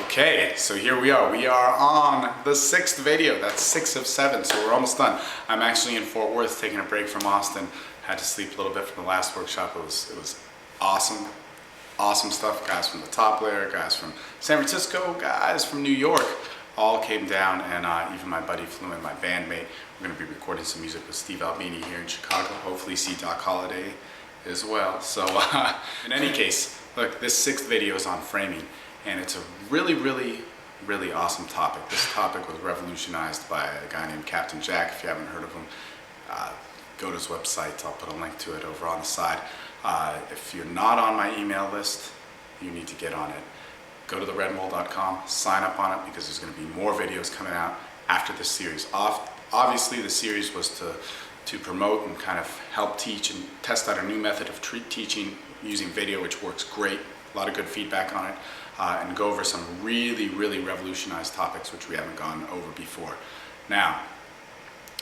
Okay, so here we are. We are on the 6th video. That's 6 of 7, so we're almost done. I'm actually in Fort Worth taking a break from Austin. Had to sleep a little bit from the last workshop. It was awesome. Awesome stuff. Guys from the top layer, guys from San Francisco, guys from New York all came down, and even my buddy flew in, my bandmate. We're going to be recording some music with Steve Albini here in Chicago. Hopefully see Doc Holliday as well. So in any case, look, this 6th video is on framing. And it's a really awesome topic. This topic was revolutionized by a guy named Captain Jack. If you haven't heard of him, go to his website. I'll put a link to it over on the side. If you're not on my email list, you need to get on it. Go to theredmole.com, sign up on it, because there's going to be more videos coming out after this series. Obviously, the series was to promote and kind of help teach and test out a new method of teaching using video, which works great. A lot of good feedback on it. And go over some really revolutionized topics which we haven't gone over before. Now,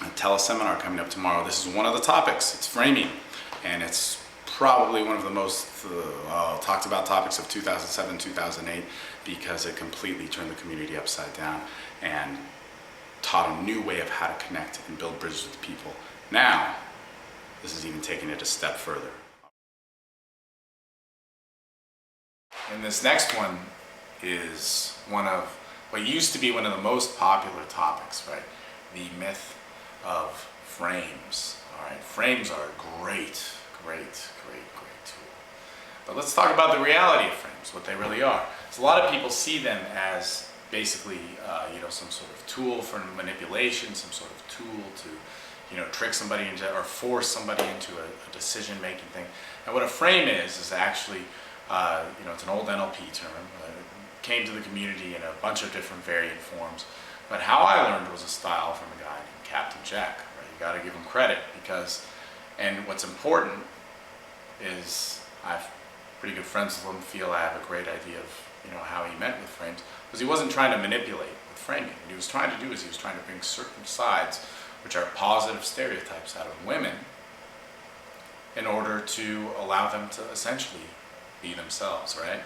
a teleseminar coming up tomorrow. This is one of the topics. It's framing, and it's probably one of the most talked about topics of 2007, 2008, because it completely turned the community upside down and taught a new way of how to connect and build bridges with people. Now, this is even taking it a step further. And this next one is one of what used to be one of the most popular topics, right? The myth of frames. All right, frames are a great tool. But let's talk about the reality of frames, what they really are. So a lot of people see them as basically, some sort of tool for manipulation, some sort of tool to, trick somebody into or force somebody into a decision-making thing. And what a frame is actually it's an old NLP term. It came to the community in a bunch of different variant forms. But how I learned was a style from a guy named Captain Jack. Right? You got to give him credit and what's important is I have pretty good friends with him. Feel I have a great idea of how he meant with frames, because he wasn't trying to manipulate with framing. What he was trying to do is he was trying to bring certain sides, which are positive stereotypes, out of women, in order to allow them to essentially be themselves, right?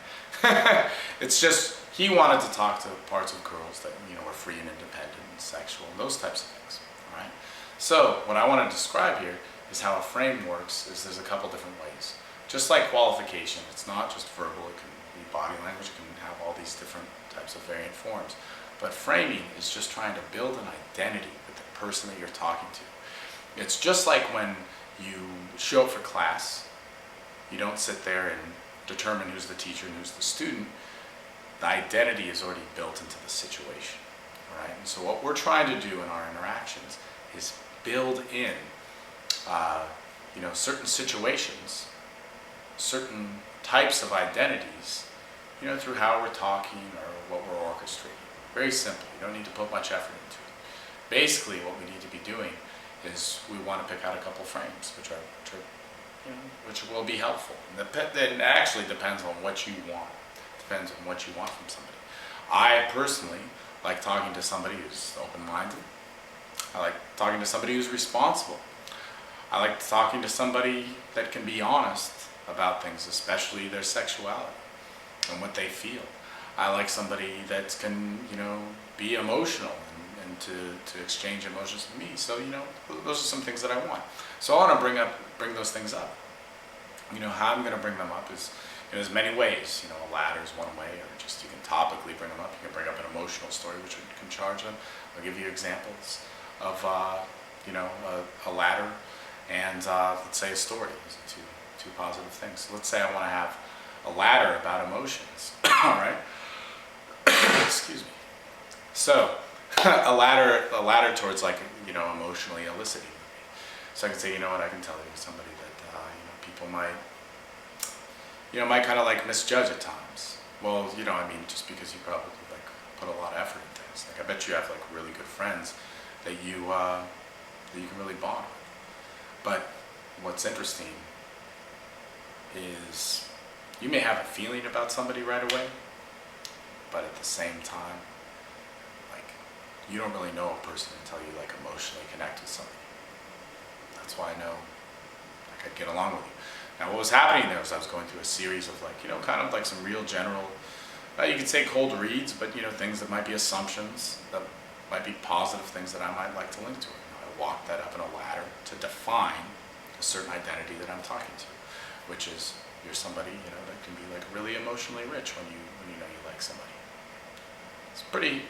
It's just, he wanted to talk to parts of girls that, were free and independent and sexual and those types of things, all right? So, what I want to describe here is how a frame works. There's a couple different ways. Just like qualification, it's not just verbal, it can be body language, it can have all these different types of variant forms. But framing is just trying to build an identity with the person that you're talking to. It's just like when you show up for class, you don't sit there and determine who's the teacher and who's the student. The identity is already built into the situation, right? And so what we're trying to do in our interactions is build in, certain situations, certain types of identities, through how we're talking or what we're orchestrating. Very simple. You don't need to put much effort into it. Basically, what we need to be doing is we want to pick out a couple frames, which will be helpful. It actually depends on what you want. Depends on what you want from somebody. I personally like talking to somebody who's open-minded. I like talking to somebody who's responsible. I like talking to somebody that can be honest about things, especially their sexuality and what they feel. I like somebody that can, be emotional and to exchange emotions with me. So, those are some things that I want. So I want to bring those things up. How I'm going to bring them up is in as many ways. A ladder is one way, or just you can topically bring them up. You can bring up an emotional story, which can charge them. I'll give you examples of, a ladder and let's say a story. Those are two positive things. So let's say I want to have a ladder about emotions. All right. Excuse me. So a ladder towards emotionally eliciting. So I can say, I can tell you somebody that people might kind of misjudge at times. Well, just because you probably put a lot of effort in things. I bet you have really good friends that you can really bond with. But what's interesting is you may have a feeling about somebody right away, but at the same time, you don't really know a person until you emotionally connect with somebody. That's why I know I'd get along with you. Now what was happening there was I was going through a series of kind of some real general You could say cold reads, but things that might be assumptions, that might be positive things that I might like to link to it. I walk that up in a ladder to define a certain identity that I'm talking to, which is you're somebody that can be like really emotionally rich when you know you like somebody. It's a pretty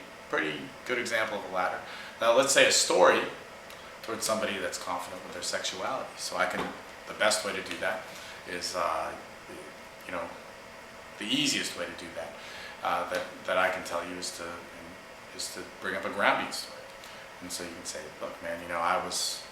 good example of a ladder. Now let's say a story towards somebody that's confident with their sexuality. So the best way to do that is the easiest way to do that that I can tell you is to bring up a grounding story. And so you can say, look, man, I was,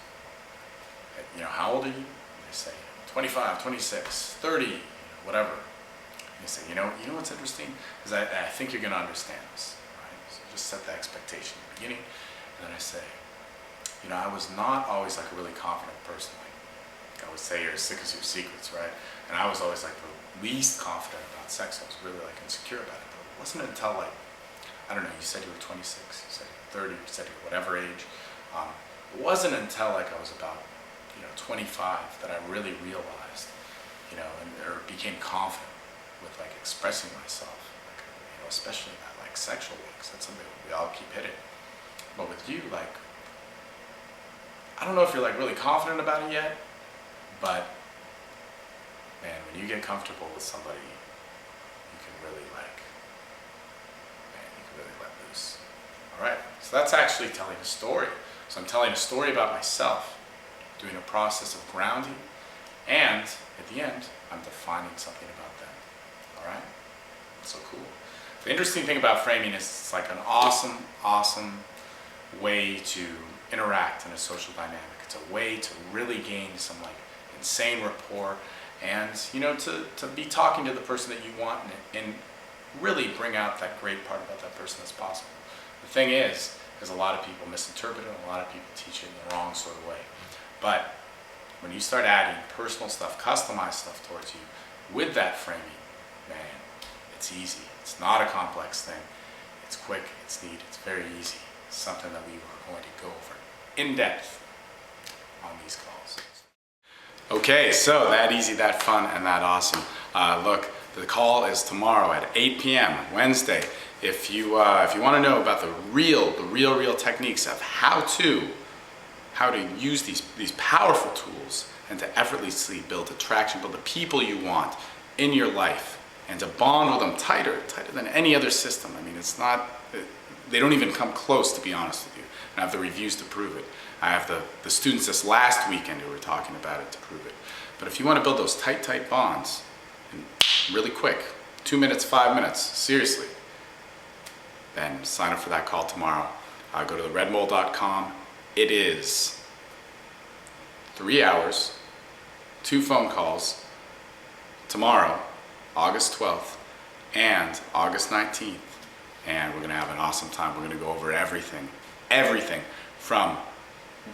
how old are you? And they say, 25, 26, 30, whatever. And you say, you know what's interesting? Because I think you're going to understand this, right? So just set the expectation at the beginning. And then I say, I was not always like a really confident person. Like I would say, you're as sick as your secrets, right? And I was always like the least confident about sex. I was really like insecure about it. But it wasn't until like, I don't know, you said you were 26, you said you were 30, you said you were whatever age. It wasn't until like I was about 25 that I really realized, or became confident with like expressing myself, like, especially in that like sexual way, because that's something we all keep hitting. But with you, like, I don't know if you're like really confident about it yet, but man, when you get comfortable with somebody, you can really let loose. All right, so that's actually telling a story. So I'm telling a story about myself, doing a process of grounding, and at the end, I'm defining something about them. All right, so cool. The interesting thing about framing is it's like an awesome way to interact in a social dynamic. It's a way to really gain some like insane rapport, and to be talking to the person that you want and really bring out that great part about that person as possible. The thing is a lot of people misinterpret it, and a lot of people teach it in the wrong sort of way. But when you start adding personal stuff, customized stuff towards you with that framing, man, it's easy. It's not a complex thing. It's quick, it's neat, it's very easy. It's something that we are going to go over in depth on these calls. Okay, so that easy, that fun, and that awesome. Look, the call is tomorrow at 8 p.m. Wednesday. If you want to know about the real techniques of how to use these powerful tools and to effortlessly build attraction, build the people you want in your life, and to bond with them tighter than any other system. I mean, they don't even come close, to be honest with you. And I have the reviews to prove it. I have the students this last weekend who were talking about it to prove it. But if you want to build those tight bonds, and really quick, 2 minutes, 5 minutes, seriously, then sign up for that call tomorrow. Go to theredmole.com. It is 3 hours, 2 phone calls, tomorrow, August 12th, and August 19th. And we're going to have an awesome time. We're going to go over everything from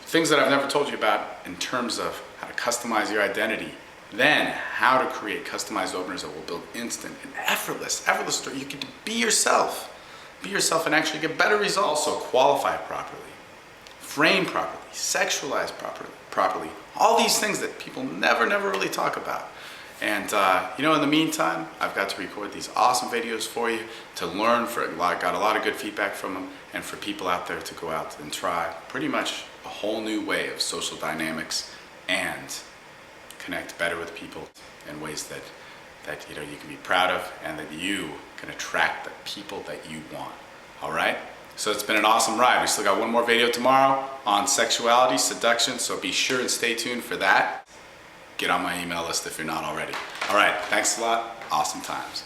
things that I've never told you about in terms of how to customize your identity, then how to create customized openers that will build instant and effortless. You can be yourself and actually get better results. So qualify properly, frame properly, sexualize properly, all these things that people never really talk about. And in the meantime, I've got to record these awesome videos for you to learn. Got a lot of good feedback from them, and for people out there to go out and try pretty much a whole new way of social dynamics and connect better with people in ways that you can be proud of, and that you can attract the people that you want. All right? So it's been an awesome ride. We still got one more video tomorrow on sexuality, seduction, so be sure and stay tuned for that. Get on my email list if you're not already. All right, thanks a lot. Awesome times.